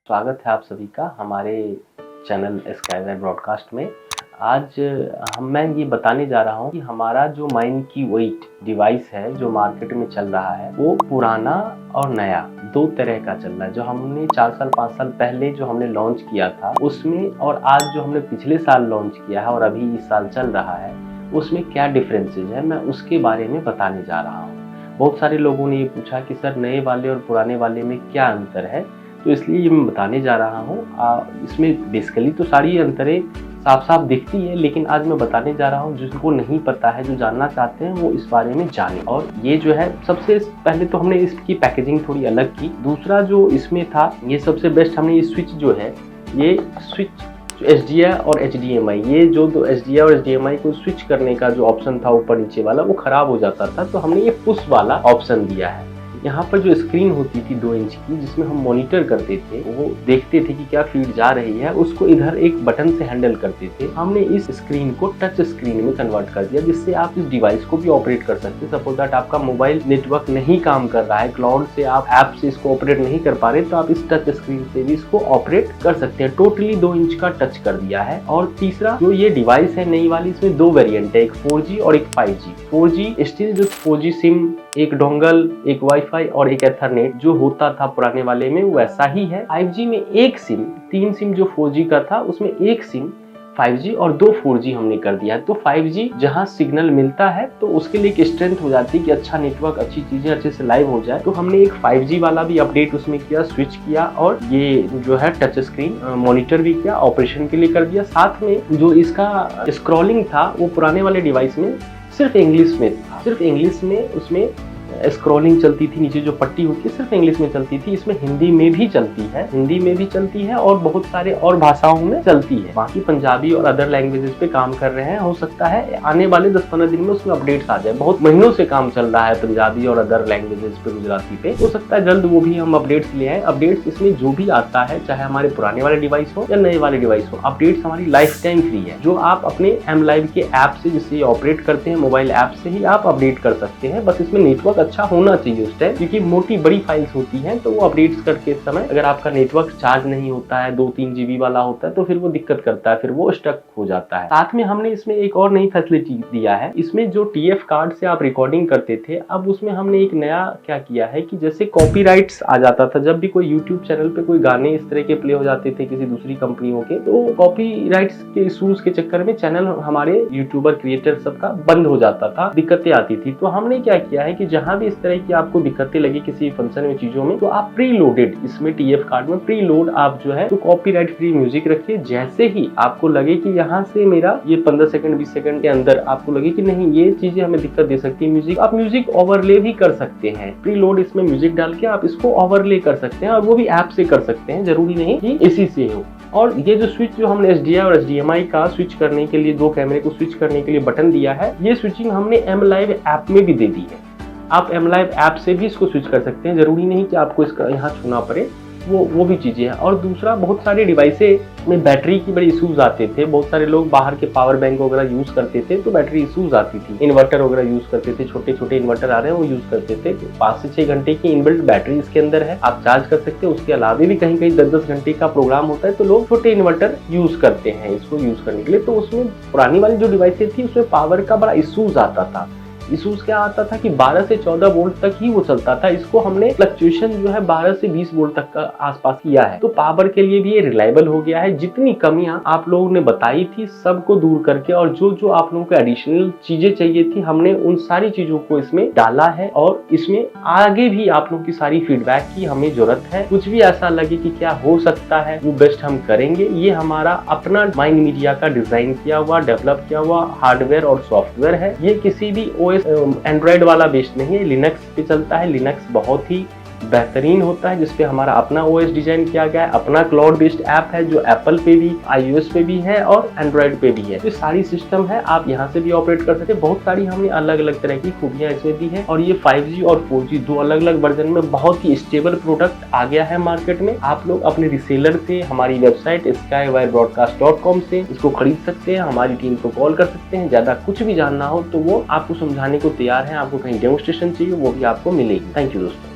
स्वागत है आप सभी का हमारे चैनल स्काईवे ब्रॉडकास्ट में। आज मैं ये बताने जा रहा हूँ कि हमारा जो माइंड की वेट डिवाइस है जो मार्केट में चल रहा है वो पुराना और नया दो तरह का चल रहा है। जो हमने 4 साल 5 साल पहले जो हमने लॉन्च किया था उसमें और आज जो हमने पिछले साल लॉन्च किया है और अभी इस साल चल रहा है उसमें क्या डिफरेंसेज है, मैं उसके बारे में बताने जा रहा हूँ। बहुत सारे लोगों ने ये पूछा कि सर नए वाले और पुराने वाले में क्या अंतर है, तो इसलिए ये मैं बताने जा रहा हूँ। इसमें बेसिकली तो सारी अंतरें साफ साफ दिखती है, लेकिन आज मैं बताने जा रहा हूँ जिनको नहीं पता है, जो जानना चाहते हैं वो इस बारे में जाने। और ये जो है सबसे पहले तो हमने इसकी पैकेजिंग थोड़ी अलग की। दूसरा जो इसमें था ये सबसे बेस्ट, हमने ये स्विच जो है ये स्विच SDI और HDMI, ये जो दो SDI और HDMI को स्विच करने का जो ऑप्शन था ऊपर नीचे वाला वो खराब हो जाता था, तो हमने ये पुश वाला ऑप्शन दिया है। यहाँ पर जो स्क्रीन होती थी 2 इंच की जिसमें हम मॉनिटर करते थे, वो देखते थे कि क्या फीड जा रही है, उसको इधर एक बटन से हैंडल करते थे। हमने इस स्क्रीन को टच स्क्रीन में कन्वर्ट कर दिया जिससे आप इस डिवाइस को भी ऑपरेट कर सकते हैं। सपोज दैट आपका मोबाइल नेटवर्क नहीं काम कर रहा है, क्लाउड से आप ऐप से इसको ऑपरेट नहीं कर पा रहे, तो आप इस टच स्क्रीन से भी इसको ऑपरेट कर सकते हैं। टोटली 2 इंच का टच कर दिया है। और तीसरा जो ये डिवाइस है नई वाली, इसमें 2 वेरिएंट है, एक 4G और एक 5G। 4G स्टिल जो 4G सिम, एक डोंगल, एक वाईफाई और एक एथरनेट जो होता था पुराने वाले में वैसा ही है। 5G में एक सिम, 3 सिम जो 4G का था उसमें एक सिम 5G और 2 4G हमने कर दिया है। तो 5G जहां सिग्नल मिलता है तो उसके लिए एक स्ट्रेंथ हो जाती है कि अच्छा नेटवर्क, अच्छी चीजें अच्छे से लाइव हो जाए। तो हमने एक 5G वाला भी अपडेट उसमें किया, स्विच किया और ये जो है टच स्क्रीन मॉनिटर भी किया, ऑपरेशन के लिए कर दिया। साथ में जो इसका स्क्रॉलिंग था वो पुराने वाले डिवाइस में सिर्फ इंग्लिश में था, सिर्फ इंग्लिश में उसमें स्क्रॉलिंग चलती थी, नीचे जो पट्टी होती है सिर्फ इंग्लिश में चलती थी। इसमें हिंदी में भी चलती है, हिंदी में भी चलती है और बहुत सारे और भाषाओं में चलती है। बाकी पंजाबी और अदर लैंग्वेजेस पे काम कर रहे हैं, हो सकता है आने वाले 10-15 दिन में उसमें अपडेट्स आ जाए। बहुत महीनों से काम चल रहा है पंजाबी और अदर लैंग्वेजेस पे, गुजराती पे, हो सकता है जल्द वो भी हम अपडेट्स ले आए। अपडेट्स इसमें जो भी आता है, चाहे हमारे पुराने वाले डिवाइस हो या नए वाले डिवाइस हो, अपडेट्स हमारी लाइफ टाइम फ्री है। जो आप अपने M-Live के ऐप से, जिससे ऑपरेट करते हैं मोबाइल ऐप से ही आप अपडेट कर सकते हैं। बस इसमें नेटवर्क अच्छा होना चाहिए उस टाइम, क्योंकि मोटी बड़ी फाइल्स होती हैं तो वो अपडेट्स करके समय अगर आपका नेटवर्क चार्ज नहीं होता है, 2-3 GB वाला होता है, तो फिर वो दिक्कत करता है, फिर वो स्टक हो जाता है। साथ में हमने इसमें एक और नई फैसिलिटी दिया है। इसमें जो TF कार्ड से आप रिकॉर्डिंग करते थे, अब उसमें हमने एक नया क्या किया है कि जैसे कॉपीराइट्स आ जाता था, जब भी कोई यूट्यूब चैनल पे कोई गाने इस तरह के प्ले हो जाते थे किसी दूसरी कंपनियों के, तो कॉपीराइट्स के इशूज के चक्कर में चैनल हमारे यूट्यूबर क्रिएटर सबका बंद हो जाता था, दिक्कतें आती थी। तो हमने क्या किया है कि जहां भी इस तरह की आपको दिक्कतें लगी किसी फंक्शन में, चीजों में, तो आप प्री लोडेड, इसमें TF कार्ड में प्री लोड आप जो है तो कॉपीराइट फ्री म्यूजिक रखिए। जैसे ही आपको लगे कि यहाँ से मेरा ये 15 सेकंड 20 सेकंड के अंदर आपको लगे कि नहीं ये चीजें हमें दिक्कत दे सकती है म्यूजिक, आप म्यूजिक ओवरले भी कर सकते हैं। प्री लोड इसमें म्यूजिक डाल के आप इसको ओवरले कर सकते हैं और वो भी ऐप से कर सकते हैं, जरूरी नहीं कि इसी से हो। और ये जो स्विच जो हमने SDI और HDMI का स्विच करने के लिए, 2 कैमरे को स्विच करने के लिए बटन दिया है, ये स्विचिंग हमने M-Live ऐप में भी दे दी है। आप M-Live ऐप से भी इसको स्विच कर सकते हैं, जरूरी नहीं कि आपको इसका यहाँ छूना पड़े, वो भी चीजें हैं। और दूसरा, बहुत सारे डिवाइसें में बैटरी की बड़े इशूज आते थे। बहुत सारे लोग बाहर के पावर बैंक वगैरह यूज करते थे तो बैटरी इशूज आती थी। इन्वर्टर वगैरह यूज करते थे, छोटे छोटे इन्वर्टर आ रहे हैं वो यूज करते थे। 5 से 6 घंटे की इनबिल्ट बैटरी इसके अंदर है, आप चार्ज कर सकते हैं। उसके अलावा भी कहीं कहीं 10-10 घंटे का प्रोग्राम होता है, तो लोग छोटे इन्वर्टर यूज करते हैं इसको यूज करने के लिए। तो उसमें पुरानी वाली जो डिवाइसें थी उसमें पावर का बड़ा इशूज आता था। इशूज क्या आता था कि 12 से 14 वोल्ट तक ही वो चलता था। इसको हमने फ्लक्चुएशन जो है 12 से 20 वोल्ट तक का आसपास किया है, तो पावर के लिए भी ये रिलायबल हो गया है। जितनी कमियां आप लोगों ने बताई थी सबको दूर करके, और जो जो आप लोगों को एडिशनल चीजें चाहिए थी हमने उन सारी चीजों को इसमें डाला है। और इसमें आगे भी आप लोगों की सारी फीडबैक की हमें जरूरत है। कुछ भी ऐसा लगे कि क्या हो सकता है वो बेस्ट हम करेंगे। ये हमारा अपना माइंड मीडिया का डिजाइन किया हुआ, डेवलप किया हुआ हार्डवेयर और सॉफ्टवेयर है। ये किसी भी एंड्रॉइड वाला बेस्ड नहीं है, लिनक्स पे चलता है। लिनक्स बहुत ही बेहतरीन होता है, जिसपे हमारा अपना OS डिजाइन किया गया है। अपना क्लाउड बेस्ड ऐप है जो एप्पल पे भी, iOS पे भी है और एंड्रॉइड पे भी है। तो सारी सिस्टम है, आप यहाँ से भी ऑपरेट कर सकते हैं। बहुत सारी हमने अलग अलग तरह की खूबियां इसमें दी है। और ये 5G और 4G 2 अलग अलग वर्जन में बहुत ही स्टेबल प्रोडक्ट आ गया है मार्केट में। आप लोग अपने रिसेलर से, हमारी वेबसाइट skywebroadcast.com से इसको खरीद सकते हैं। हमारी टीम को कॉल कर सकते हैं। ज्यादा कुछ भी जानना हो तो वो आपको समझाने को तैयार है। आपको कहीं डेमोस्ट्रेशन चाहिए वो भी आपको मिलेगी। थैंक यू दोस्तों।